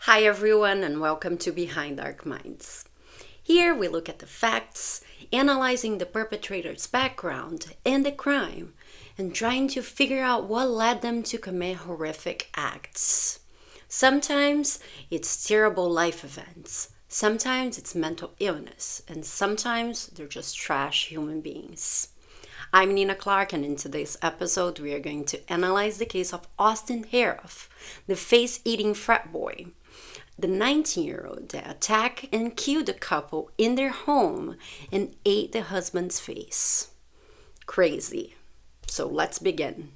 Hi everyone and welcome to Behind Dark Minds. Here we look at the facts, analyzing the perpetrator's background and the crime, and trying to figure out what led them to commit horrific acts. Sometimes it's terrible life events, sometimes it's mental illness, and sometimes they're just trash human beings. I'm Nina Clarke, and in today's episode we are going to analyze the case of Austin Harrouff, the face-eating frat boy. The 19-year-old that attacked and killed a couple in their home and ate the husband's face. Crazy. So let's begin.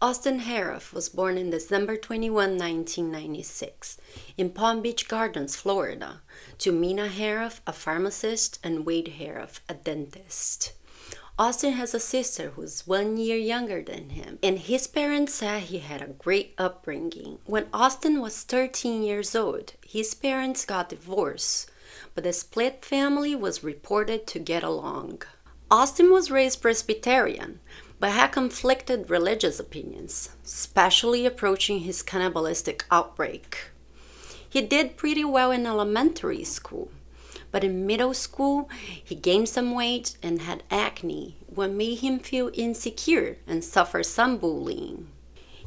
Austin Harrouff was born in December 21, 1996, in Palm Beach Gardens, Florida, to Nina Clarke, a pharmacist, and Wade Harrouff, a dentist. Austin has a sister who's 1 year younger than him, and his parents said he had a great upbringing. When Austin was 13 years old, his parents got divorced, but the split family was reported to get along. Austin was raised Presbyterian, but had conflicted religious opinions, especially approaching his cannibalistic outbreak. He did pretty well in elementary school, but in middle school, he gained some weight and had acne, what made him feel insecure and suffer some bullying.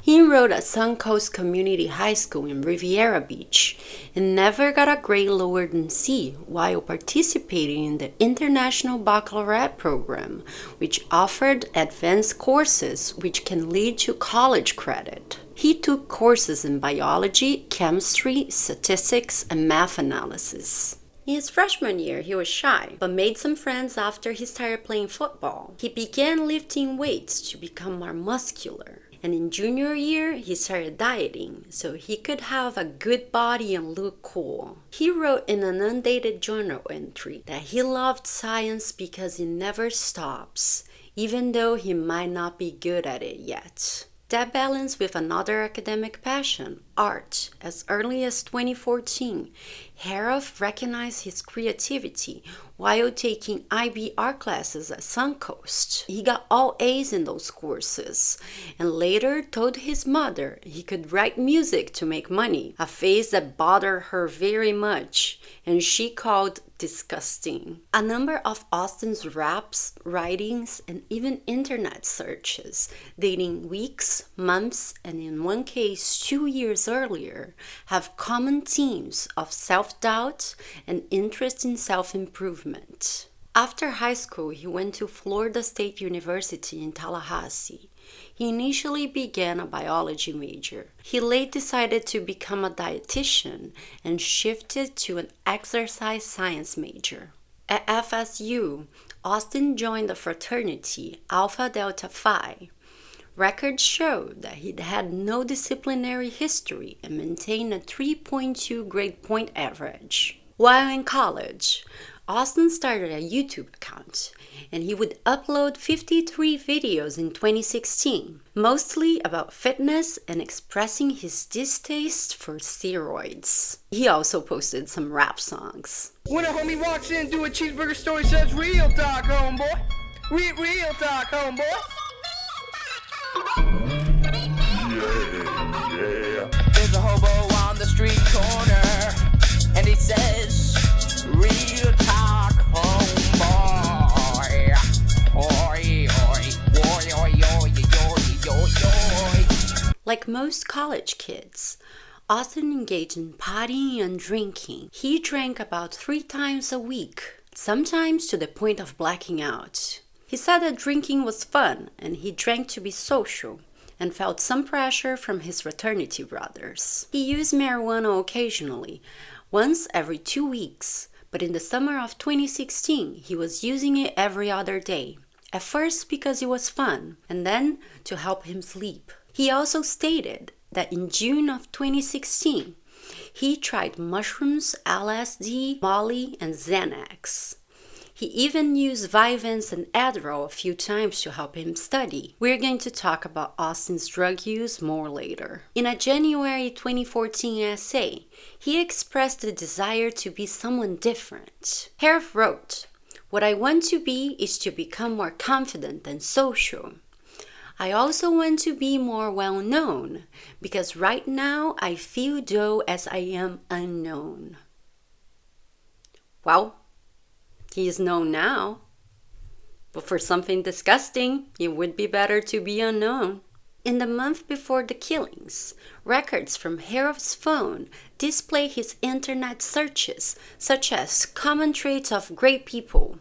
He enrolled at Suncoast Community High School in Riviera Beach and never got a grade lower than C while participating in the International Baccalaureate program, which offered advanced courses which can lead to college credit. He took courses in biology, chemistry, statistics, and math analysis. In his freshman year, he was shy, but made some friends after he started playing football. He began lifting weights to become more muscular. And in junior year, he started dieting so he could have a good body and look cool. He wrote in an undated journal entry that he loved science because it never stops, even though he might not be good at it yet. That balanced with another academic passion, art. As early as 2014, Harrouff recognized his creativity while taking IB art classes at Suncoast. He got all A's in those courses, and later told his mother he could write music to make money, a phase that bothered her very much, and she called disgusting. A number of Austin's raps, writings, and even internet searches, dating weeks, months, and in one case 2 years earlier, have common themes of self-doubt and interest in self-improvement. After high school, he went to Florida State University in Tallahassee. He initially began a biology major. He later decided to become a dietitian and shifted to an exercise science major. At FSU, Austin joined the fraternity Alpha Delta Phi. Records show that he had no disciplinary history and maintained a 3.2 grade point average. While in college, Austin started a YouTube account, and he would upload 53 videos in 2016, mostly about fitness and expressing his distaste for steroids. He also posted some rap songs. When a homie walks in, do a cheeseburger story, says real talk, homeboy. Real talk, homeboy. Yeah. There's a hobo on the street corner, and he says, real talk, homeboy. Oi, oi, oi, oi, oi, oi, oi, oi. Like most college kids, Austin engaged in partying and drinking. He drank about 3 times a week, sometimes to the point of blacking out. He said that drinking was fun and he drank to be social, and felt some pressure from his fraternity brothers. He used marijuana occasionally, once every 2 weeks, but in the summer of 2016, he was using it every other day. At first because it was fun, and then to help him sleep. He also stated that in June of 2016, he tried mushrooms, LSD, Molly, and Xanax. He even used Vyvanse and Adderall a few times to help him study. We're going to talk about Austin's drug use more later. In a January 2014 essay, he expressed the desire to be someone different. Harrouff wrote, "What I want to be is to become more confident and social. I also want to be more well known because right now I feel though as I am unknown. Well, he is known now, but for something disgusting, it would be better to be unknown. In the month before the killings, records from Harrouff's phone display his internet searches, such as common traits of great people.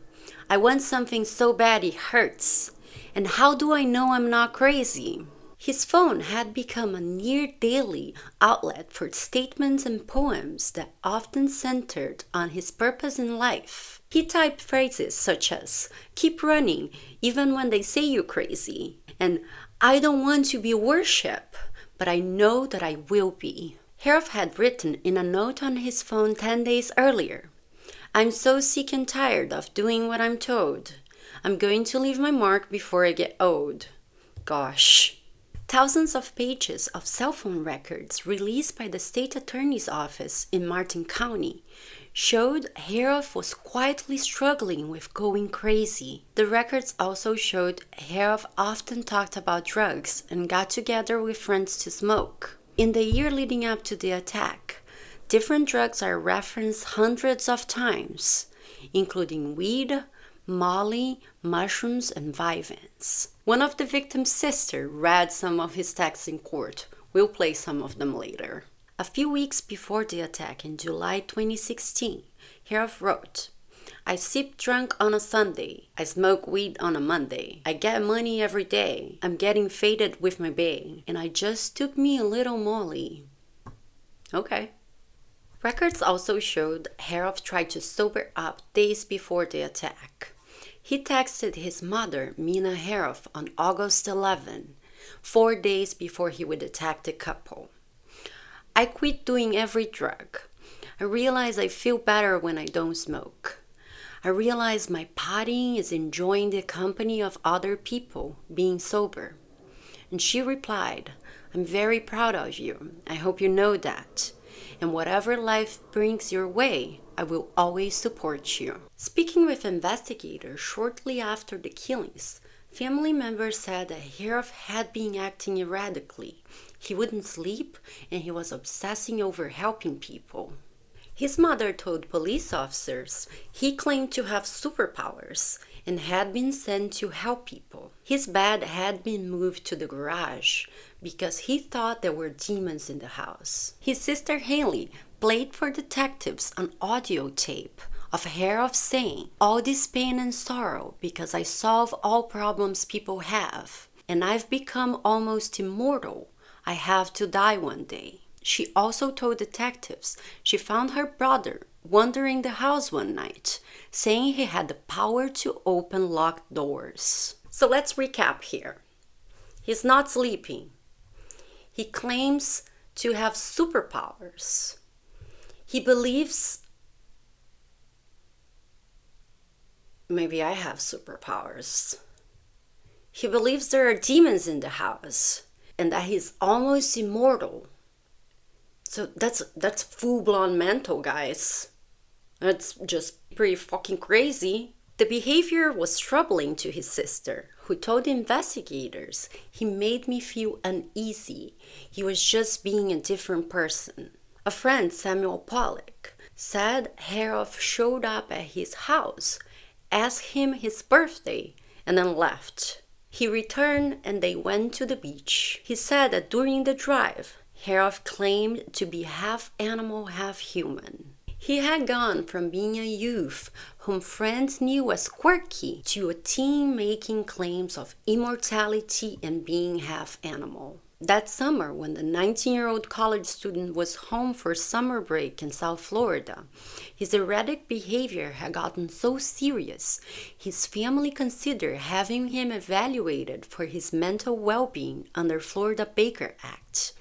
I want something so bad it hurts. And how do I know I'm not crazy? His phone had become a near-daily outlet for statements and poems that often centered on his purpose in life. He typed phrases such as, "Keep running, even when they say you're crazy," and "I don't want to be worshipped, but I know that I will be." Harrouff had written in a note on his phone 10 days earlier, "I'm so sick and tired of doing what I'm told. I'm going to leave my mark before I get old." Gosh. Thousands of pages of cell phone records released by the state attorney's office in Martin County showed Harrouff was quietly struggling with going crazy. The records also showed Harrouff often talked about drugs and got together with friends to smoke. In the year leading up to the attack, different drugs are referenced hundreds of times, including weed, Molly, mushrooms, and Vyvanse. One of the victim's sister read some of his texts in court. We'll play some of them later. A few weeks before the attack in July 2016, Harrouff wrote, "I sip drunk on a Sunday. I smoke weed on a Monday. I get money every day. I'm getting faded with my bae. And I just took me a little Molly." Okay. Records also showed Harrouff tried to sober up days before the attack. He texted his mother, Nina Clarke, on August 11, 4 days before he would attack the couple. "I quit doing every drug. I realize I feel better when I don't smoke. I realize my partying is enjoying the company of other people, being sober." And she replied, "I'm very proud of you. I hope you know that. And whatever life brings your way, I will always support you." Speaking with investigators shortly after the killings, family members said that Harrouff had been acting erratically. He wouldn't sleep and he was obsessing over helping people. His mother told police officers he claimed to have superpowers and had been sent to help people. His bed had been moved to the garage because he thought there were demons in the house. His sister Haley played for detectives an audio tape of Harrouff saying, "All this pain and sorrow because I solve all problems people have, and I've become almost immortal. I have to die one day." She also told detectives she found her brother wandering the house one night, saying he had the power to open locked doors. So let's recap here. He's not sleeping. He claims to have superpowers. He believes maybe I have superpowers. He believes there are demons in the house and that he's almost immortal. So that's full-blown mental, guys. That's just pretty fucking crazy. The behavior was troubling to his sister, who told investigators, "He made me feel uneasy. He was just being a different person." A friend, Samuel Pollock, said Harrouff showed up at his house, asked him his birthday, and then left. He returned and they went to the beach. He said that during the drive, Harrouff claimed to be half animal, half human. He had gone from being a youth whom friends knew as quirky to a teen making claims of immortality and being half animal. That summer, when the 19-year-old college student was home for summer break in South Florida, his erratic behavior had gotten so serious, his family considered having him evaluated for his mental well-being under Florida Baker Act,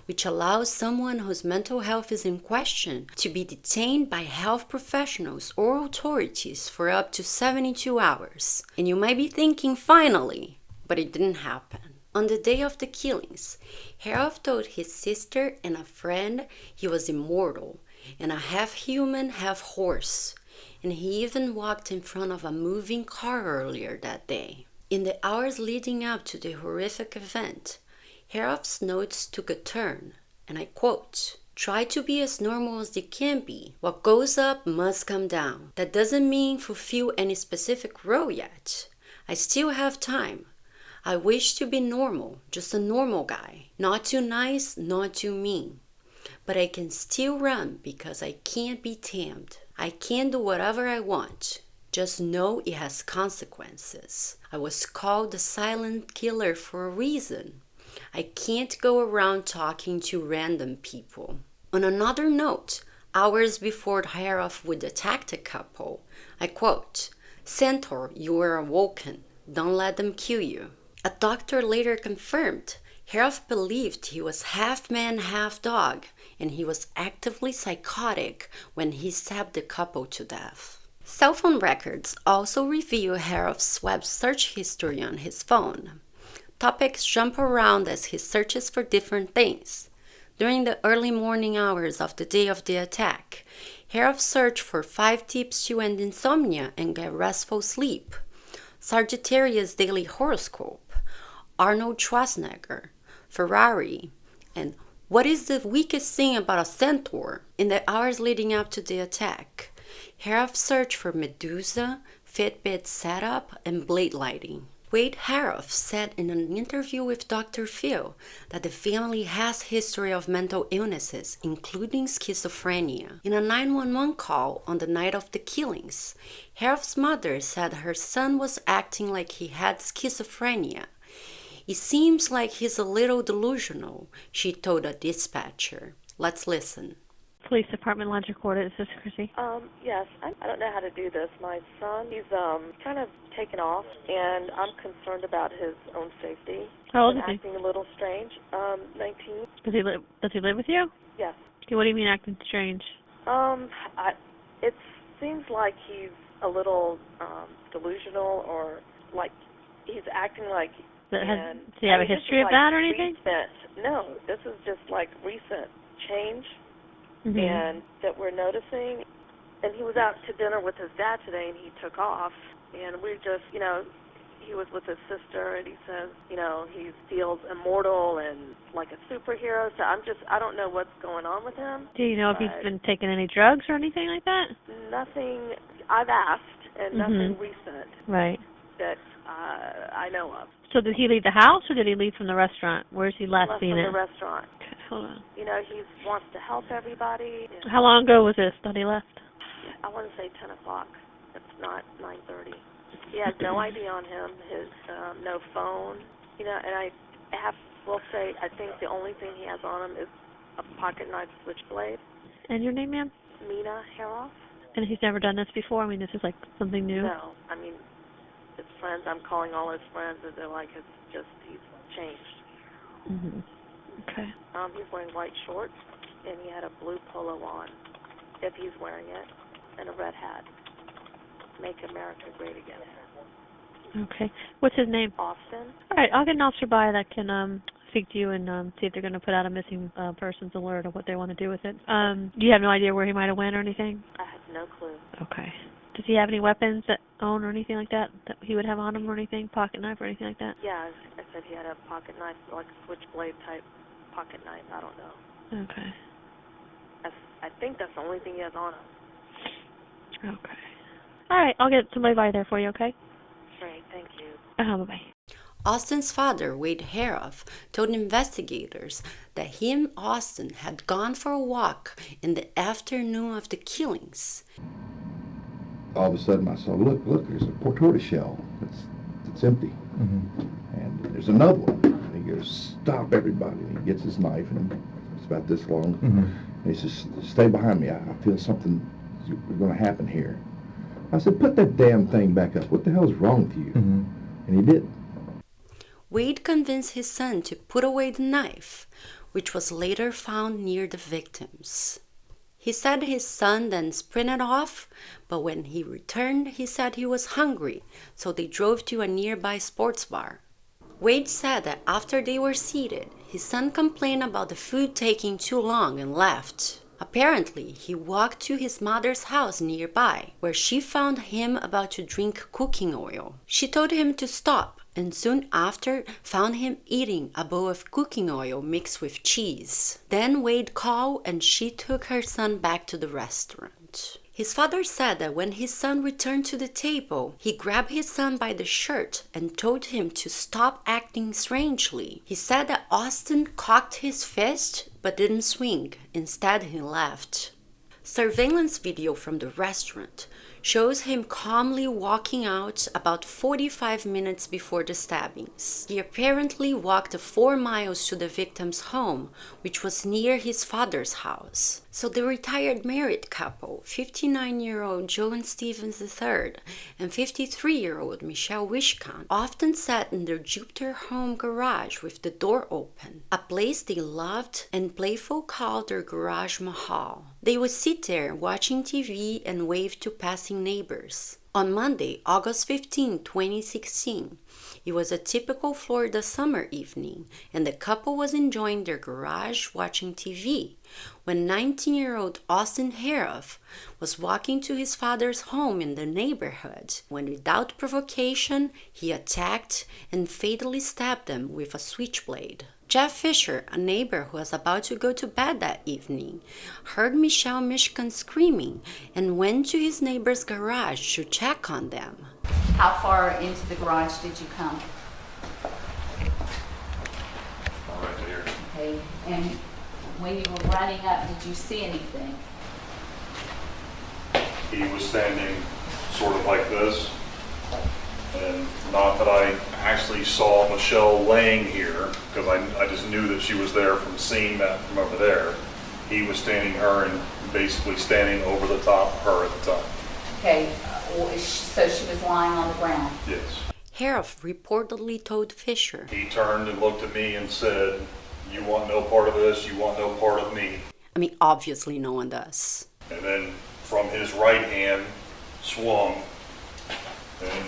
which allows someone whose mental health is in question to be detained by health professionals or authorities for up to 72 hours. And you might be thinking, finally, but it didn't happen. On the day of the killings, Harrouff told his sister and a friend he was immortal and a half-human, half-horse, and he even walked in front of a moving car earlier that day. In the hours leading up to the horrific event, Harrouff's notes took a turn, and I quote, "Try to be as normal as you can be. What goes up must come down. That doesn't mean fulfill any specific role yet. I still have time. I wish to be normal, just a normal guy. Not too nice, not too mean. But I can still run because I can't be tamed. I can do whatever I want. Just know it has consequences. I was called the silent killer for a reason. I can't go around talking to random people." On another note, hours before Harrouff would attack the couple, I quote, "Centaur, you are awoken. Don't let them kill you." A doctor later confirmed Harrouff believed he was half man, half dog, and he was actively psychotic when he stabbed the couple to death. Cell phone records also reveal Harrouff's web search history on his phone. Topics jump around as he searches for different things. During the early morning hours of the day of the attack, Harrouff searched for 5 tips to end insomnia and get restful sleep, Sagittarius daily horoscope, Arnold Schwarzenegger, Ferrari, and what is the weakest thing about a centaur? In the hours leading up to the attack, Harrouff searched for Medusa, Fitbit setup, and blade lighting. Wade Harrouff said in an interview with Dr. Phil that the family has history of mental illnesses, including schizophrenia. In a 911 call on the night of the killings, Harrouff's mother said her son was acting like he had schizophrenia. "It seems like he's a little delusional," she told a dispatcher. Let's listen. Police Department Ledge Recorded. Is this Chrissy? Yes. I don't know how to do this. My son, he's kind of taken off, and I'm concerned about his own safety. How old is he? Acting a little strange. 19. Does he live with you? Yes. Okay, what do you mean acting strange? It seems like he's a little delusional, or like he's acting like. Does he have a history of that or anything? No, this is just like recent change. Mm-hmm. And that we're noticing. And he was out to dinner with his dad today, and he took off. And we're just, he was with his sister, and he says, he feels immortal and like a superhero. So I don't know what's going on with him. Do you know if he's been taking any drugs or anything like that? Nothing. I've asked, and nothing recent. Right. That I know of. So did he leave the house, or did he leave from the restaurant? Where's he last seen it? From the restaurant. Okay, hold on. He wants to help everybody. How long ago was this that he left? I want to say 10 o'clock. It's not 9:30. He has no ID on him. His no phone. And I will say, I think the only thing he has on him is a pocket knife switchblade. And your name, ma'am? Nina Clarke. And he's never done this before? I mean, this is like something new? No. I mean, his friends, I'm calling all his friends, and they're like, he's changed. Mm-hmm. Okay. He's wearing white shorts, and he had a blue polo on, if he's wearing it, and a red hat. Make America great again. Okay. What's his name? Austin. All right, I'll get an officer by that can speak to you and see if they're going to put out a missing persons alert or what they want to do with it. Do you have no idea where he might have went or anything? I have no clue. Okay. Does he have any weapons that own or anything like that he would have on him or anything? Pocket knife or anything like that? Yeah, I said he had a pocket knife, like a switchblade type pocket knife. I don't know. Okay. I think that's the only thing he has on him. Okay. All right, I'll get somebody by there for you, okay? Great, thank you. Bye-bye. Austin's father, Wade Harrouff, told investigators that he and Austin had gone for a walk in the afternoon of the killings. All of a sudden I saw, look, there's a tortoise shell. It's empty. Mm-hmm. And there's another one. And he goes, stop everybody. And he gets his knife, and it's about this long. Mm-hmm. And he says, stay behind me. I feel something is going to happen here. I said, put that damn thing back up. What the hell is wrong with you? Mm-hmm. And he did. Wade convinced his son to put away the knife, which was later found near the victims. He said his son then sprinted off, but when he returned, he said he was hungry, so they drove to a nearby sports bar. Wade said that after they were seated, his son complained about the food taking too long and left. Apparently, he walked to his mother's house nearby, where she found him about to drink cooking oil. She told him to stop and soon after found him eating a bowl of cooking oil mixed with cheese. Then Wade called and she took her son back to the restaurant. His father said that when his son returned to the table, he grabbed his son by the shirt and told him to stop acting strangely. He said that Austin cocked his fist but didn't swing. Instead, he laughed. Surveillance video from the restaurant shows him calmly walking out about 45 minutes before the stabbings. He apparently walked 4 miles to the victim's home, which was near his father's house. So the retired married couple, 59-year-old Joan Stevens III and 53-year-old Michelle Mishcon, often sat in their Jupiter home garage with the door open, a place they loved and playful called their garage mahal. They would sit there watching TV and wave to passing neighbors. On Monday, August 15, 2016, it was a typical Florida summer evening, and the couple was enjoying their garage watching TV when 19-year-old Austin Harrouff was walking to his father's home in the neighborhood when, without provocation, he attacked and fatally stabbed them with a switchblade. Jeff Fisher, a neighbor who was about to go to bed that evening, heard Michelle Mishcon screaming and went to his neighbor's garage to check on them. How far into the garage did you come? Right here. Okay, and when you were running up, did you see anything? He was standing sort of like this, and not that I actually saw Michelle laying here, because I just knew that she was there from seeing that from over there. He was standing her and basically standing over the top of her at the time. Okay, so she was lying on the ground? Yes. Harrouff reportedly told Fisher, He turned and looked at me and said, "You want no part of this, you want no part of me." I mean, obviously no one does. And then from his right hand swung, and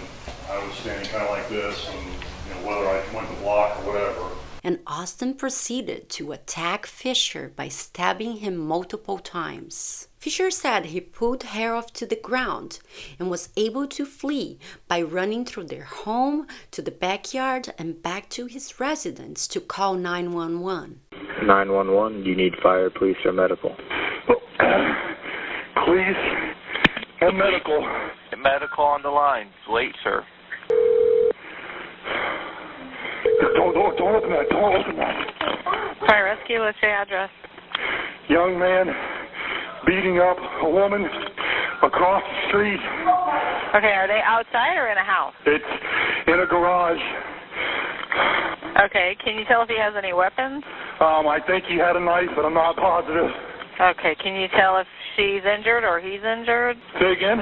I was standing kind of like this, and whether I went to block or whatever. And Austin proceeded to attack Fisher by stabbing him multiple times. Fisher said he pulled Harrouff to the ground and was able to flee by running through their home to the backyard and back to his residence to call 911. 911, do you need fire, police, or medical? Please, and medical. Medical on the line. Wait, sir. Don't open that. Don't open that. Fire rescue, what's your address? Young man beating up a woman across the street. Okay, are they outside or in a house? It's in a garage. Okay, can you tell if he has any weapons? I think he had a knife, but I'm not positive. Okay, can you tell if she's injured or he's injured? Say again?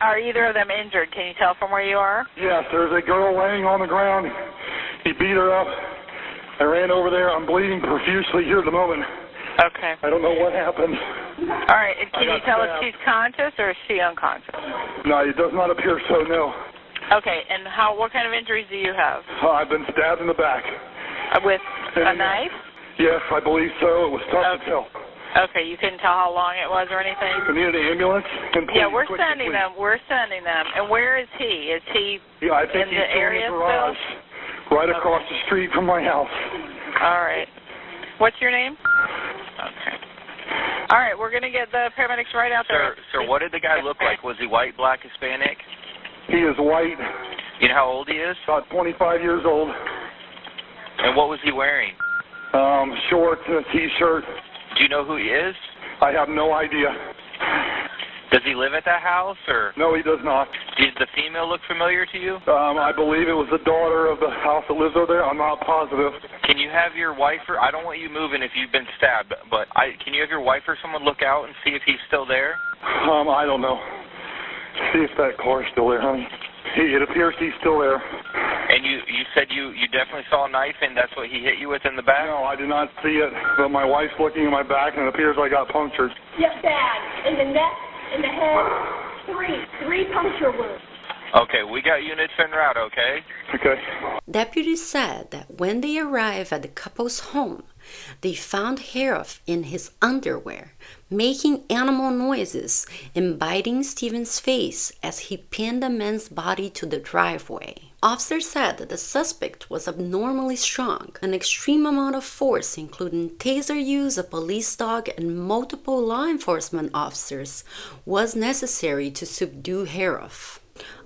Are either of them injured? Can you tell from where you are? Yes, there's a girl laying on the ground. He beat her up. I ran over there. I'm bleeding profusely here at the moment. Okay. I don't know what happened. All right, and can you tell if she's conscious or is she unconscious? No, it does not appear so, no. Okay, and what kind of injuries do you have? I've been stabbed in the back. With a knife? Yes, I believe so. It was tough to tell. Okay, you couldn't tell how long it was or anything? We need an ambulance. Yeah, we're sending them. We're sending them. And where is he? Is he I think in the area in the garage, still? right across the street from my house. All right. What's your name? Okay. All right, we're going to get the paramedics right out there. Sir, what did the guy look like? Was he white, black, Hispanic? He is white. You know how old he is? About 25 years old. And what was he wearing? Shorts and a T-shirt. Do you know who he is? I have no idea. Does he live at that house, or? No, he does not. Did the female look familiar to you? I believe it was the daughter of the house that lives over there. I'm not positive. Can you have your wife or, I don't want you moving if you've been stabbed, but can you have your wife or someone look out and see if he's still there? I don't know. See if that car's still there, honey. It appears he's still there. And you said you definitely saw a knife and that's what he hit you with in the back? No, I did not see it, but my wife's looking at my back and it appears I got punctured. Yes, Dad. In the neck, in the head, three puncture wounds. Okay, we got units en route, okay? Okay. Deputies said that when they arrived at the couple's home, they found Harrouff in his underwear, making animal noises and biting Stevens' face as he pinned the man's body to the driveway. Officers said that the suspect was abnormally strong. An extreme amount of force, including taser use, a police dog, and multiple law enforcement officers, was necessary to subdue Harrouff.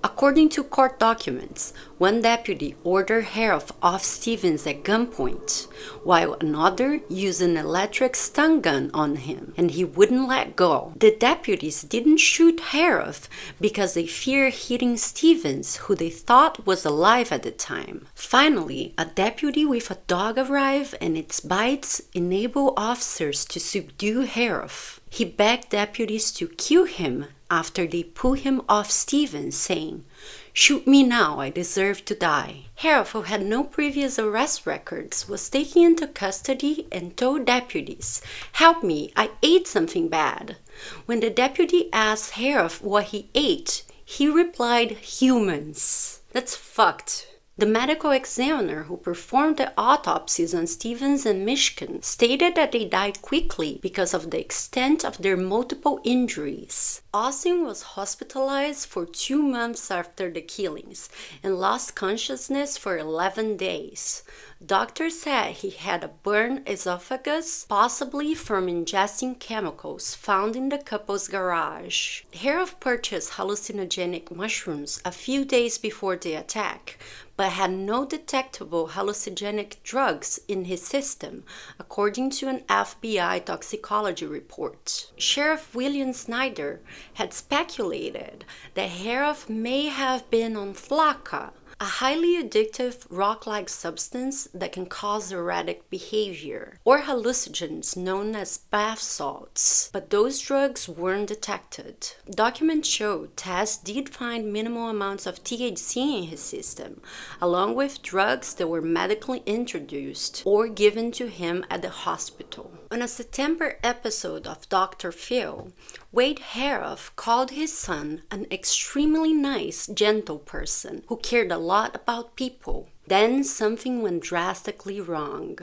According to court documents, one deputy ordered Harrouff off Stevens at gunpoint, while another used an electric stun gun on him, and he wouldn't let go. The deputies didn't shoot Harrouff because they feared hitting Stevens, who they thought was alive at the time. Finally, a deputy with a dog arrived, and its bites enabled officers to subdue Harrouff. He begged deputies to kill him after they pulled him off Stevens, saying, "Shoot me now, I deserve to die." Harrouff, who had no previous arrest records, was taken into custody and told deputies, "Help me, I ate something bad." When the deputy asked Harrouff what he ate, he replied, "Humans." That's fucked. The medical examiner who performed the autopsies on Stevens and Mishcon stated that they died quickly because of the extent of their multiple injuries. Austin was hospitalized for 2 months after the killings and lost consciousness for 11 days. Doctors said he had a burned esophagus, possibly from ingesting chemicals found in the couple's garage. Harrouff purchased hallucinogenic mushrooms a few days before the attack, but had no detectable hallucinogenic drugs in his system, according to an FBI toxicology report. Sheriff William Snyder had speculated that Harrouff may have been on flakka, a highly addictive rock-like substance that can cause erratic behavior, or hallucinogens known as bath salts, but those drugs weren't detected. Documents show tests did find minimal amounts of THC in his system, along with drugs that were medically introduced or given to him at the hospital. On a September episode of Dr. Phil, Wade Harrouff called his son an extremely nice, gentle person who cared a lot about people. Then something went drastically wrong.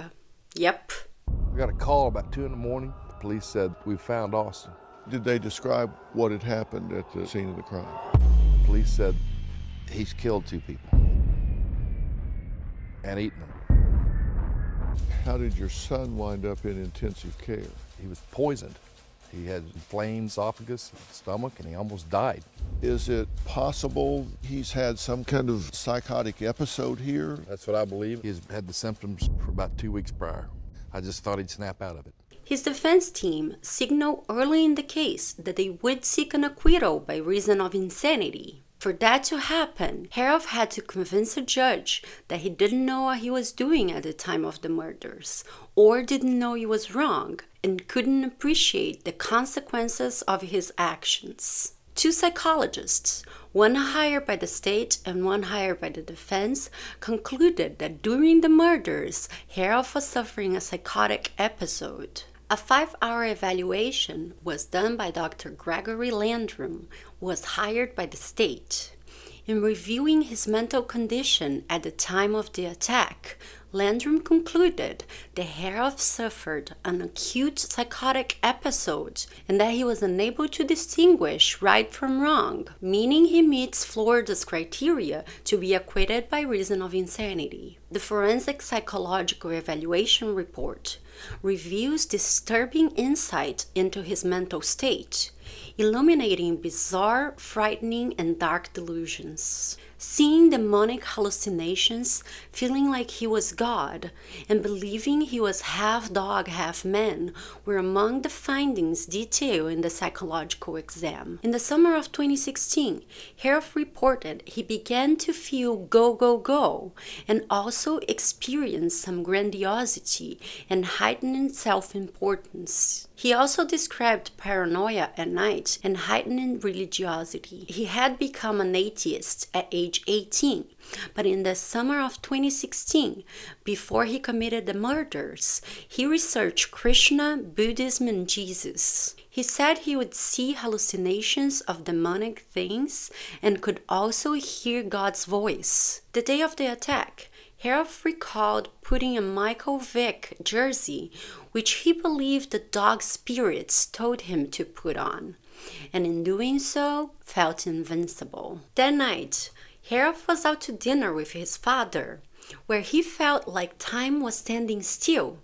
Yep. We got a call about 2 in the morning. The police said, "We found Austin." Did they describe what had happened at the scene of the crime? The police said, "He's killed 2 people and eaten them." How did your son wind up in intensive care? He was poisoned. He had inflamed esophagus, stomach, and he almost died. Is it possible he's had some kind of psychotic episode here? That's what I believe. He's had the symptoms for about 2 weeks prior. I just thought he'd snap out of it. His defense team signaled early in the case that they would seek an acquittal by reason of insanity. For that to happen, Harrouff had to convince a judge that he didn't know what he was doing at the time of the murders, or didn't know he was wrong, and couldn't appreciate the consequences of his actions. 2 psychologists, one hired by the state and one hired by the defense, concluded that during the murders, Harrouff was suffering a psychotic episode. A 5-hour evaluation was done by Dr. Gregory Landrum, who was hired by the state. In reviewing his mental condition at the time of the attack, Landrum concluded that Harrouff suffered an acute psychotic episode and that he was unable to distinguish right from wrong, meaning he meets Florida's criteria to be acquitted by reason of insanity. The forensic psychological evaluation report reveals disturbing insight into his mental state, illuminating bizarre, frightening, and dark delusions. Seeing demonic hallucinations, feeling like he was God, and believing he was half dog, half man were among the findings detailed in the psychological exam. In the summer of 2016, Harrouff reported he began to feel go, go, go, and also experienced some grandiosity and heightened self-importance. He also described paranoia at night and heightened religiosity. He had become an atheist at age 18, but in the summer of 2016, before he committed the murders, he researched Krishna, Buddhism, and Jesus. He said he would see hallucinations of demonic things and could also hear God's voice. The day of the attack, Harrouff recalled putting a Michael Vick jersey, which he believed the dog spirits told him to put on, and in doing so, felt invincible. That night, Harrouff was out to dinner with his father, where he felt like time was standing still,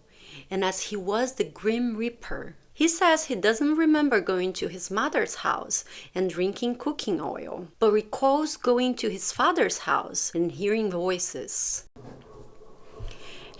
and as he was the Grim Reaper. He says he doesn't remember going to his mother's house and drinking cooking oil, but recalls going to his father's house and hearing voices.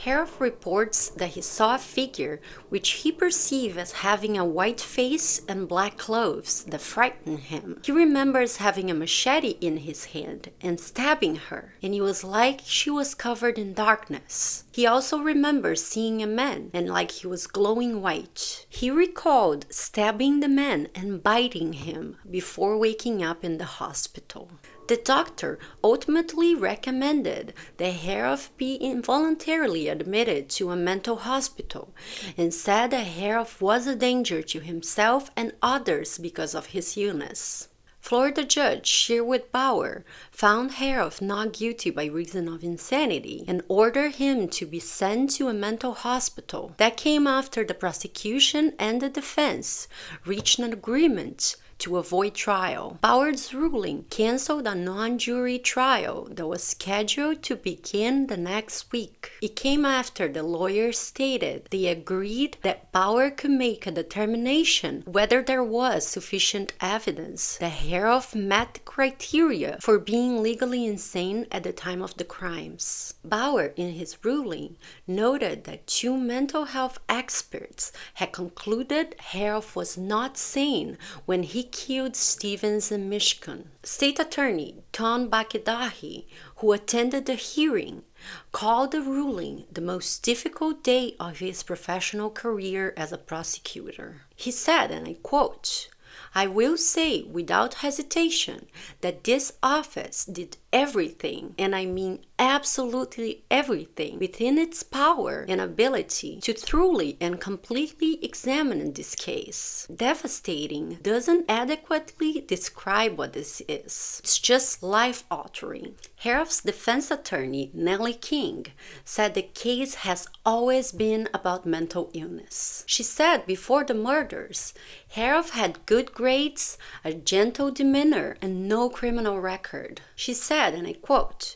Harrouff reports that he saw a figure which he perceived as having a white face and black clothes that frightened him. He remembers having a machete in his hand and stabbing her, and it was like she was covered in darkness. He also remembers seeing a man and like he was glowing white. He recalled stabbing the man and biting him before waking up in the hospital. The doctor ultimately recommended that Harrouff be involuntarily admitted to a mental hospital and said that Harrouff was a danger to himself and others because of his illness. Florida Judge Sherwood Bauer found Harrouff not guilty by reason of insanity and ordered him to be sent to a mental hospital. That came after the prosecution and the defense reached an agreement to avoid trial. Bauer's ruling canceled a non-jury trial that was scheduled to begin the next week. It came after the lawyers stated they agreed that Bauer could make a determination whether there was sufficient evidence that Harrouff met the criteria for being legally insane at the time of the crimes. Bauer, in his ruling, noted that 2 mental health experts had concluded Harrouff was not sane when he killed Stevens and Mishcon. State Attorney Tom Bakedahi, who attended the hearing, called the ruling the most difficult day of his professional career as a prosecutor. He said, and I quote, "I will say without hesitation that this office did everything, and I mean absolutely everything, within its power and ability to thoroughly and completely examine this case. Devastating doesn't adequately describe what this is. It's just life-altering." Harrouff's defense attorney, Nellie King, said the case has always been about mental illness. She said before the murders, Harrouff had good grades, a gentle demeanor, and no criminal record. She said, and I quote,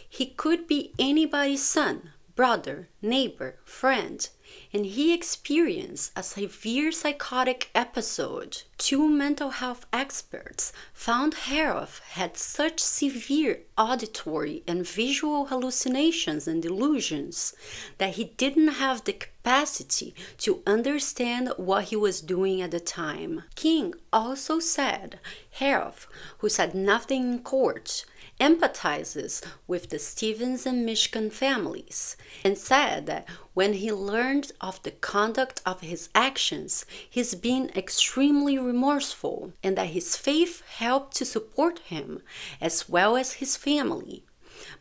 "He could be anybody's son, brother, neighbor, friend, and he experienced a severe psychotic episode. 2 mental health experts found Harrouff had such severe auditory and visual hallucinations and delusions that he didn't have the capacity to understand what he was doing at the time." King also said Harrouff, who said nothing in court, empathizes with the Stevens and Mishcon families and said that when he learned of the conduct of his actions, he's been extremely remorseful and that his faith helped to support him as well as his family.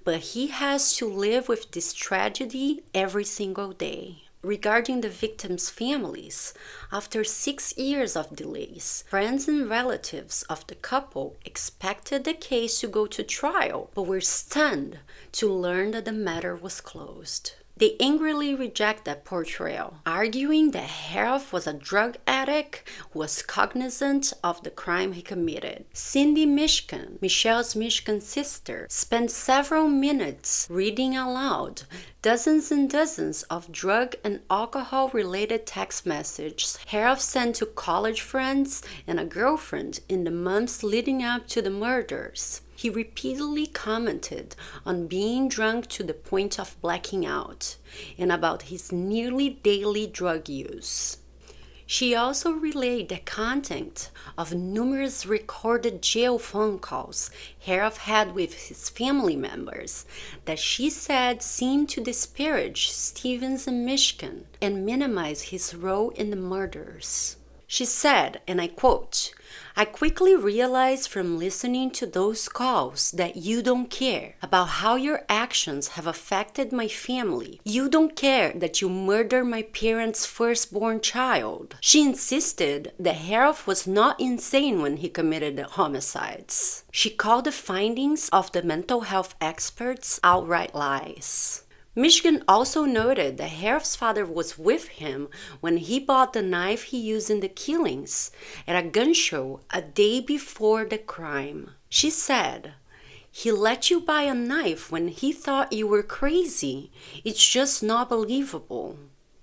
But he has to live with this tragedy every single day. Regarding the victims' families, after 6 years of delays, friends and relatives of the couple expected the case to go to trial, but were stunned to learn that the matter was closed. They angrily reject that portrayal, arguing that Harrouff was a drug addict who was cognizant of the crime he committed. Cindy Mishcon, Michelle Mishcon's sister, spent several minutes reading aloud dozens and dozens of drug and alcohol-related text messages Harrouff sent to college friends and a girlfriend in the months leading up to the murders. He repeatedly commented on being drunk to the point of blacking out and about his nearly daily drug use. She also relayed the content of numerous recorded jail phone calls Harrouff had with his family members that she said seemed to disparage Stevens and Mishcon and minimize his role in the murders. She said, and I quote, "I quickly realized from listening to those calls that you don't care about how your actions have affected my family. You don't care that you murdered my parents' firstborn child." She insisted that Harrouff was not insane when he committed the homicides. She called the findings of the mental health experts outright lies. Mishcon also noted that Harrouff's father was with him when he bought the knife he used in the killings at a gun show a day before the crime. She said, He let you buy a knife when he thought you were crazy. It's just not believable.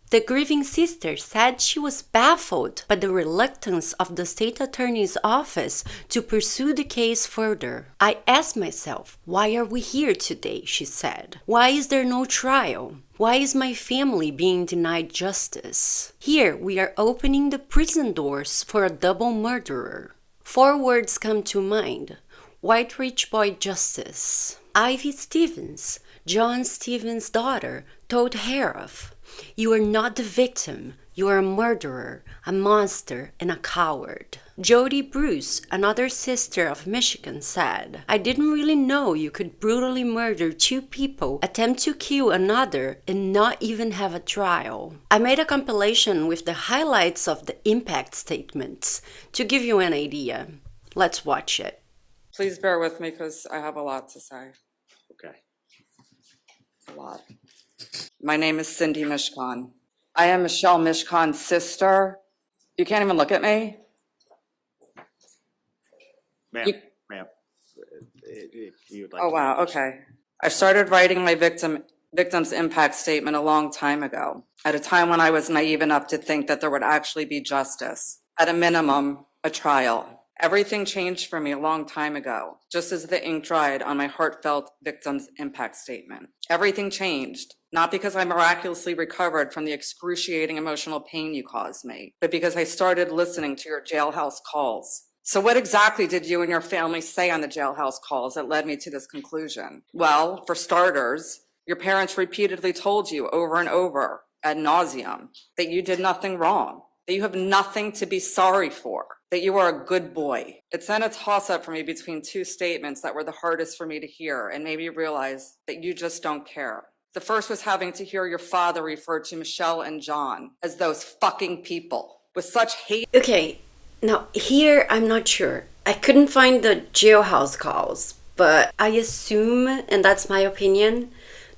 The grieving sister said she was baffled by the reluctance of the state attorney's office to pursue the case further. I asked myself, why are we here today, she said. Why is there no trial? Why is my family being denied justice? Here we are opening the prison doors for a double murderer. 4 words come to mind. White rich boy justice. Ivy Stevens, John Stevens' daughter, told Harrouff, "You are not the victim. You are a murderer, a monster, and a coward." Jody Bruce, another sister of Michigan, said, "I didn't really know you could brutally murder 2 people, attempt to kill another, and not even have a trial." I made a compilation with the highlights of the impact statements to give you an idea. Let's watch it. Please bear with me because I have a lot to say. Okay. A lot. My name is Cindy Mishcon. I am Michelle Mishcon's sister. You can't even look at me? Ma'am, ma'am. If you would like Oh, to wow, okay. I started writing my victim's impact statement a long time ago, at a time when I was naive enough to think that there would actually be justice. At a minimum, a trial. Everything changed for me a long time ago, just as the ink dried on my heartfelt victim's impact statement. Everything changed, not because I miraculously recovered from the excruciating emotional pain you caused me, but because I started listening to your jailhouse calls. So what exactly did you and your family say on the jailhouse calls that led me to this conclusion? Well, for starters, your parents repeatedly told you over and over ad nauseum that you did nothing wrong, that you have nothing to be sorry for, that you are a good boy. It's then a toss-up for me between 2 statements that were the hardest for me to hear and made me realize that you just don't care. The first was having to hear your father refer to Michelle and John as those fucking people with such hate. Okay, now here I'm not sure. I couldn't find the jailhouse calls, but I assume, and that's my opinion,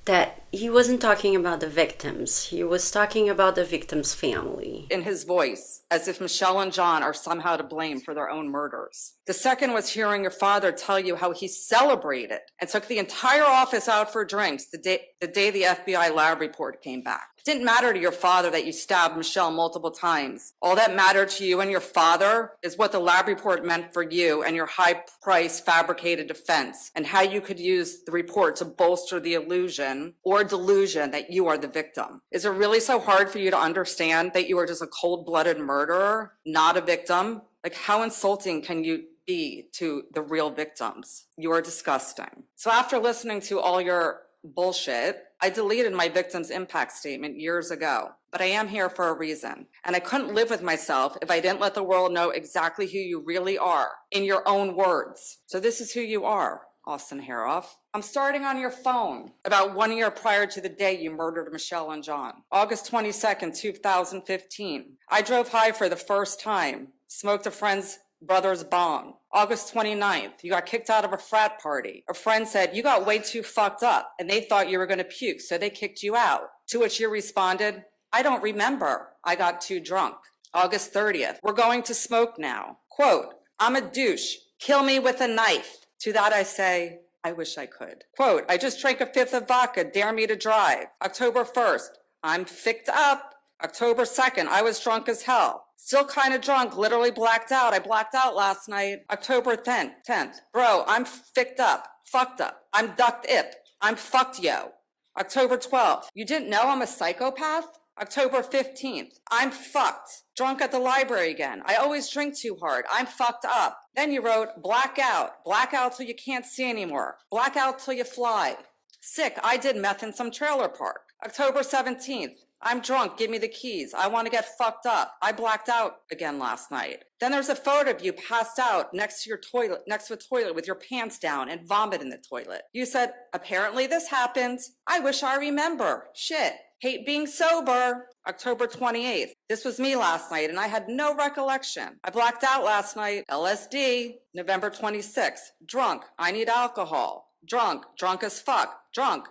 that he wasn't talking about the victims. He was talking about the victim's family. In his voice, as if Michelle and John are somehow to blame for their own murders. The second was hearing your father tell you how he celebrated and took the entire office out for drinks the day the FBI lab report came back. It didn't matter to your father that you stabbed Michelle multiple times. All that mattered to you and your father is what the lab report meant for you and your high-priced fabricated defense, and how you could use the report to bolster the illusion or delusion that you are the victim. Is it really so hard for you to understand that you are just a cold-blooded murderer, not a victim? Like, how insulting can you be to the real victims? You are disgusting. So after listening to all your bullshit, I deleted my victim's impact statement years ago, but I am here for a reason. And I couldn't live with myself if I didn't let the world know exactly who you really are in your own words. So this is who you are, Austin Harrouff. I'm starting on your phone about 1 year prior to the day you murdered Michelle and John. August 22nd, 2015. I drove high for the first time, smoked a friend's brother's bong. August 29th, you got kicked out of a frat party. A friend said, you got way too fucked up, and they thought you were gonna puke, so they kicked you out. To which you responded, I don't remember. I got too drunk. August 30th, we're going to smoke now. Quote, I'm a douche. Kill me with a knife. To that I say, I wish I could. Quote, I just drank a 5th of vodka. Dare me to drive. October 1st, I'm ficked up. October 2nd, I was drunk as hell. Still kind of drunk, literally blacked out. I blacked out last night. October 10th, bro, I'm ficked up, fucked up. I'm ducked ip. I'm fucked yo. October 12th, you didn't know I'm a psychopath? October 15th, I'm fucked. Drunk at the library again. I always drink too hard. I'm fucked up. Then you wrote, blackout. Blackout till you can't see anymore. Blackout till you fly. Sick, I did meth in some trailer park. October 17th, I'm drunk, give me the keys. I want to get fucked up. I blacked out again last night. Then there's a photo of you passed out next to a toilet with your pants down and vomit in the toilet. You said, apparently this happens. I wish I remember. Shit. Hate being sober. October 28th. This was me last night and I had no recollection. I blacked out last night. LSD. November 26th. Drunk. I need alcohol. Drunk. Drunk as fuck. Drunk.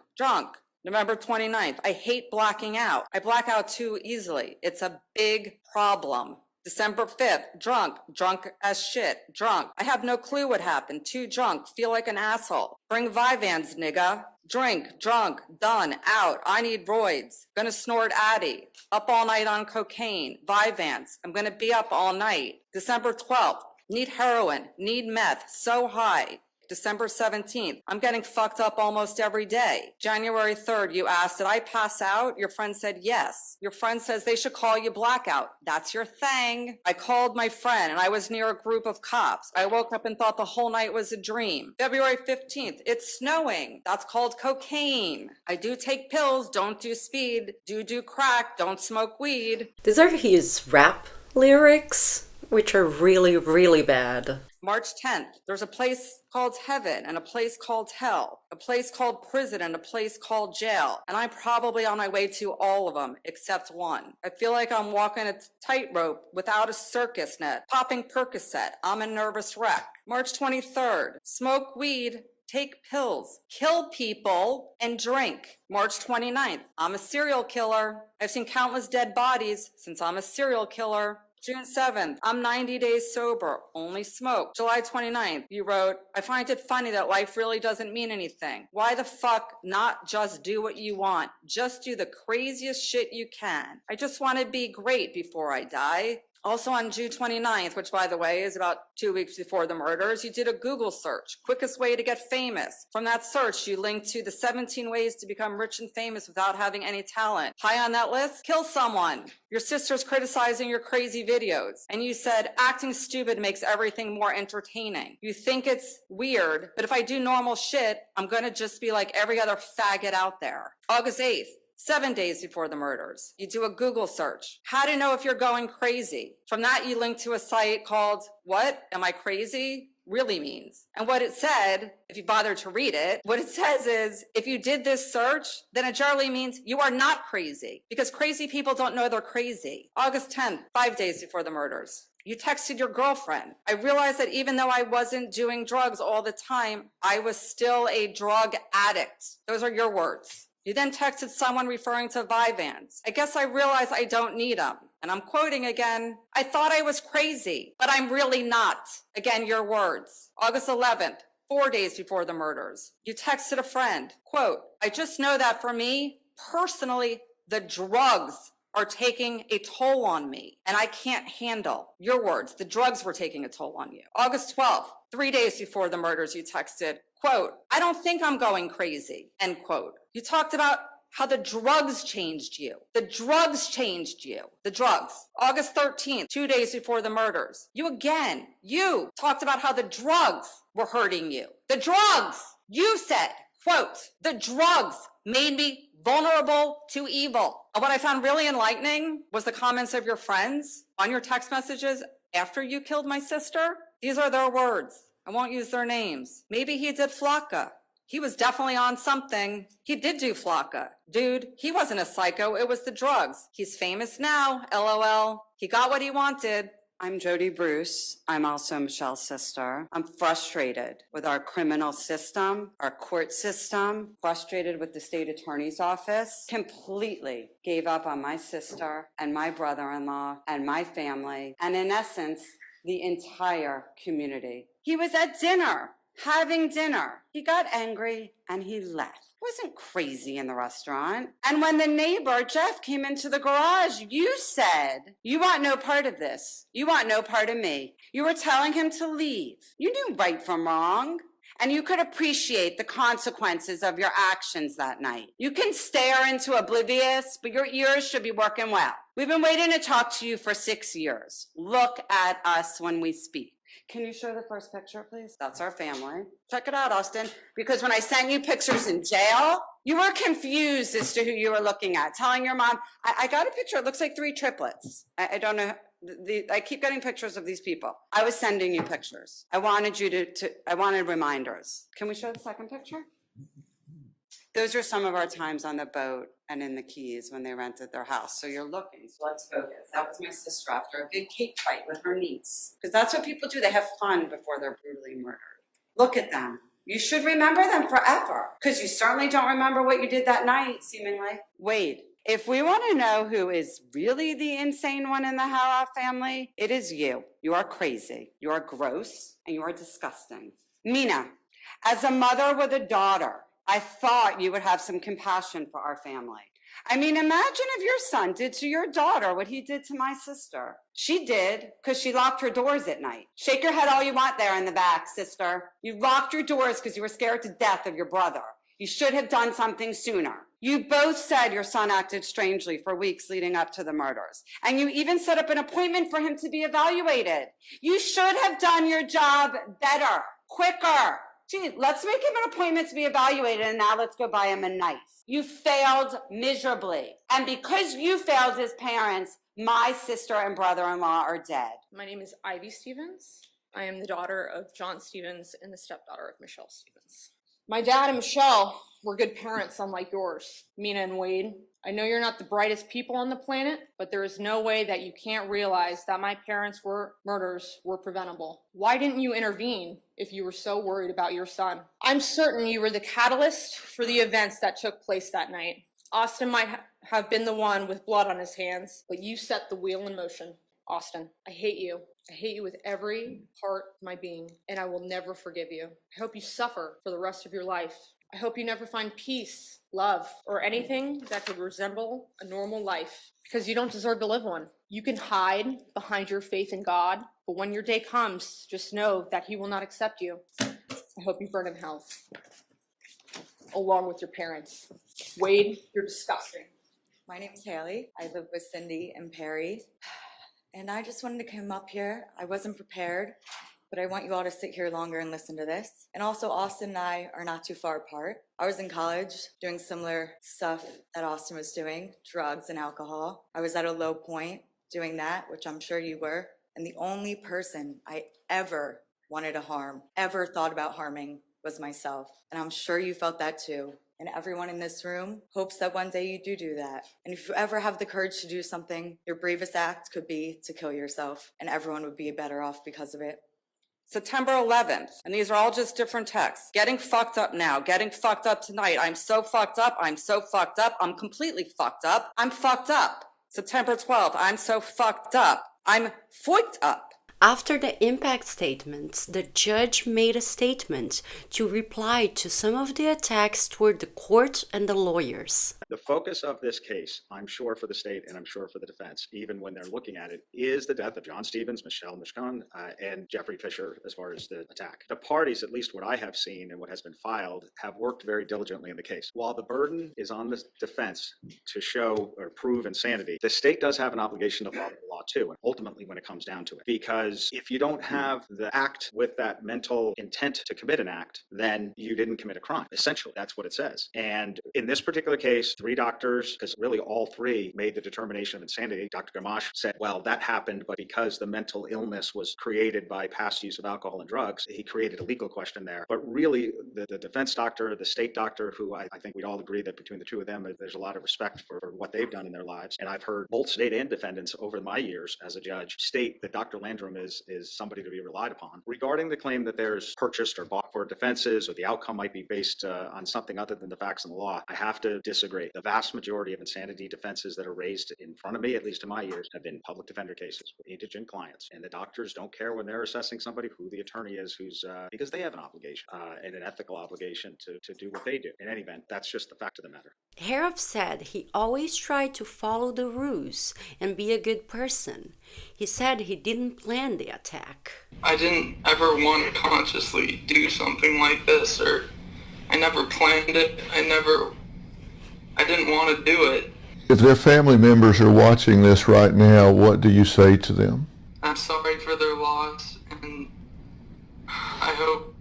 November 29th, I hate blacking out. I black out too easily. It's a big problem. December 5th, drunk as shit, drunk. I have no clue what happened, too drunk, feel like an asshole. Bring Vyvanse, nigga. Drink, drunk, done, out. I need roids. Gonna snort Addy. Up all night on cocaine. Vyvanse. I'm gonna be up all night. December 12th, need heroin, need meth, so high. December 17th, I'm getting fucked up almost every day. January 3rd, you asked, did I pass out? Your friend said yes. Your friend says they should call you blackout. That's your thing. I called my friend and I was near a group of cops. I woke up and thought the whole night was a dream. February 15th, it's snowing. That's called cocaine. I do take pills, don't do speed. Do crack, don't smoke weed. These are his rap lyrics, which are really, really bad. March 10th, there's a place called heaven and a place called hell, a place called prison and a place called jail. And I'm probably on my way to all of them except one. I feel like I'm walking a tightrope without a circus net, popping Percocet. I'm a nervous wreck. March 23rd, smoke weed, take pills, kill people, and drink. March 29th, I'm a serial killer. I've seen countless dead bodies since I'm a serial killer. June 7th, I'm 90 days sober, only smoke. July 29th, you wrote, I find it funny that life really doesn't mean anything. Why the fuck not just do what you want? Just do the craziest shit you can. I just want to be great before I die. Also on June 29th, which by the way is about 2 weeks before the murders, you did a Google search, quickest way to get famous. From that search, you linked to the 17 ways to become rich and famous without having any talent. High on that list, kill someone. Your sister's criticizing your crazy videos. And you said, acting stupid makes everything more entertaining. You think it's weird, but if I do normal shit, I'm gonna just be like every other faggot out there. August 8th. 7 days before the murders, you do a Google search. How to know if you're going crazy. From that, you link to a site called What Am I Crazy? Really means. And what it said, if you bother to read it, what it says is, if you did this search, then it generally means you are not crazy, because crazy people don't know they're crazy. August 10th, 5 days before the murders. You texted your girlfriend. I realized that even though I wasn't doing drugs all the time, I was still a drug addict. Those are your words. You then texted someone referring to Vyvanse. I guess I realized I don't need them. And I'm quoting again, I thought I was crazy, but I'm really not. Again, your words. August 11th, 4 days before the murders. You texted a friend, quote, I just know that for me, personally, the drugs are taking a toll on me, and I can't handle. Your words, the drugs were taking a toll on you. August 12th, 3 days before the murders, you texted, quote, I don't think I'm going crazy, end quote. You talked about how the drugs changed you. The drugs changed you. The drugs. August 13th, 2 days before the murders. You talked about how the drugs were hurting you. The drugs, you said, quote, the drugs made me vulnerable to evil. And what I found really enlightening was the comments of your friends on your text messages after you killed my sister. These are their words. I won't use their names. Maybe he did Flocka. He was definitely on something. He did do Flocka. Dude, he wasn't a psycho. It was the drugs. He's famous now, LOL. He got what he wanted. I'm Jody Bruce. I'm also Michelle's sister. I'm frustrated with our criminal system, our court system, frustrated with the state attorney's office, completely gave up on my sister and my brother-in-law and my family, and in essence, the entire community. He was at dinner, having dinner. He got angry and he left. Wasn't crazy in the restaurant. And when the neighbor, Jeff, came into the garage, you said, you want no part of this. You want no part of me. You were telling him to leave. You knew right from wrong. And you could appreciate the consequences of your actions that night. You can stare into oblivious, but your ears should be working well. We've been waiting to talk to you for 6 years. Look at us when we speak. Can you show the first picture, please? That's our family. Check it out, Austin. Because when I sent you pictures in jail, you were confused as to who you were looking at, telling your mom, I got a picture. It looks like 3 triplets. I don't know. I keep getting pictures of these people. I was sending you pictures. I wanted you I wanted reminders. Can we show the second picture? Those are some of our times on the boat and in the Keys when they rented their house. So you're looking, so let's focus. That was my sister after a big cake fight with her niece. Because that's what people do. They have fun before they're brutally murdered. Look at them. You should remember them forever. Because you certainly don't remember what you did that night, seemingly. Wade, If we want to know who is really the insane one in the Harrouff family, it is you. You are crazy. You are gross and you are disgusting. Mina, as a mother with a daughter, I thought you would have some compassion for our family. I mean, imagine if your son did to your daughter what he did to my sister. She did because she locked her doors at night. Shake your head all you want there in the back, sister. You locked your doors because you were scared to death of your brother. You should have done something sooner. You both said your son acted strangely for weeks leading up to the murders. And you even set up an appointment for him to be evaluated. You should have done your job better, quicker. Gee, let's make him an appointment to be evaluated, and now let's go buy him a knife. You failed miserably. And because you failed as parents, my sister and brother-in-law are dead. My name is Ivy Stevens. I am the daughter of John Stevens and the stepdaughter of Michelle Stevens. My dad and Michelle were good parents, unlike yours, Mina and Wade. I know you're not the brightest people on the planet, but there is no way that you can't realize that my parents' murders were preventable. Why didn't you intervene if you were so worried about your son? I'm certain you were the catalyst for the events that took place that night. Austin might have been the one with blood on his hands, but you set the wheel in motion. Austin, I hate you. I hate you with every part of my being, and I will never forgive you. I hope you suffer for the rest of your life. I hope you never find peace, love, or anything that could resemble a normal life, because you don't deserve to live one. You can hide behind your faith in God, but when your day comes, just know that He will not accept you. I hope you burn in hell, along with your parents. Wade, you're disgusting. My name's Haley. I live with Cindy and Perry. And I just wanted to come up here. I wasn't prepared, but I want you all to sit here longer and listen to this. And also, Austin and I are not too far apart. I was in college doing similar stuff that Austin was doing, drugs and alcohol. I was at a low point doing that, which I'm sure you were. And the only person I ever wanted to harm, ever thought about harming, was myself. And I'm sure you felt that too. And everyone in this room hopes that one day you do that. And if you ever have the courage to do something, your bravest act could be to kill yourself, and everyone would be better off because of it. September 11th, and these are all just different texts. Getting fucked up now, getting fucked up tonight. I'm so fucked up, I'm so fucked up, I'm completely fucked up, I'm fucked up. September 12th, I'm so fucked up, I'm fucked up. After the impact statements, the judge made a statement to reply to some of the attacks toward the court and the lawyers. The focus of this case, I'm sure for the state and I'm sure for the defense, even when they're looking at it, is the death of John Stevens, Michelle Mishcon, and Jeffrey Fisher as far as the attack. The parties, at least what I have seen and what has been filed, have worked very diligently in the case. While the burden is on the defense to show or prove insanity, the state does have an obligation to follow the law too, and ultimately when it comes down to it. Because if you don't have the act with that mental intent to commit an act, then you didn't commit a crime. Essentially, that's what it says. And in this particular case, 3 doctors, because really all 3 made the determination of insanity. Dr. Gamache said, well, that happened, but because the mental illness was created by past use of alcohol and drugs, he created a legal question there. But really, the defense doctor, the state doctor, who I think we'd all agree that between the two of them, there's a lot of respect for what they've done in their lives. And I've heard both state and defendants over my years as a judge state that Dr. Landrum is somebody to be relied upon. Regarding the claim that there's purchased or bought for defenses or the outcome might be based on something other than the facts and the law, I have to disagree. The vast majority of insanity defenses that are raised in front of me, at least in my years, have been public defender cases with indigent clients. And the doctors don't care when they're assessing somebody who the attorney is, because they have an obligation and an ethical obligation to do what they do. In any event, that's just the fact of the matter. Harrouff said he always tried to follow the rules and be a good person. He said he didn't plan the attack. I didn't ever want to consciously do something like this, or I never planned it. I didn't want to do it. If their family members are watching this right now, what do you say to them? I'm sorry for their loss, and I hope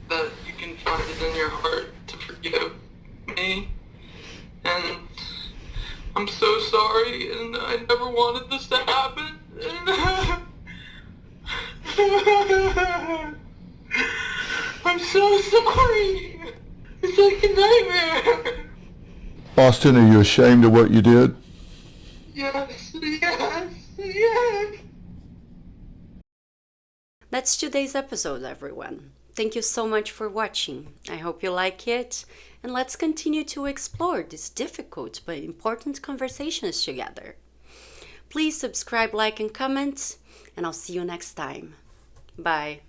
that you can find it in your heart to forgive me. And I'm so sorry, and I never wanted this to happen. I'm so sorry. It's like a nightmare. Austin, are you ashamed of what you did? Yes. That's today's episode, everyone. Thank you so much for watching. I hope you like it, and let's continue to explore these difficult but important conversations together. Please subscribe, like, and comment, and I'll see you next time. Bye.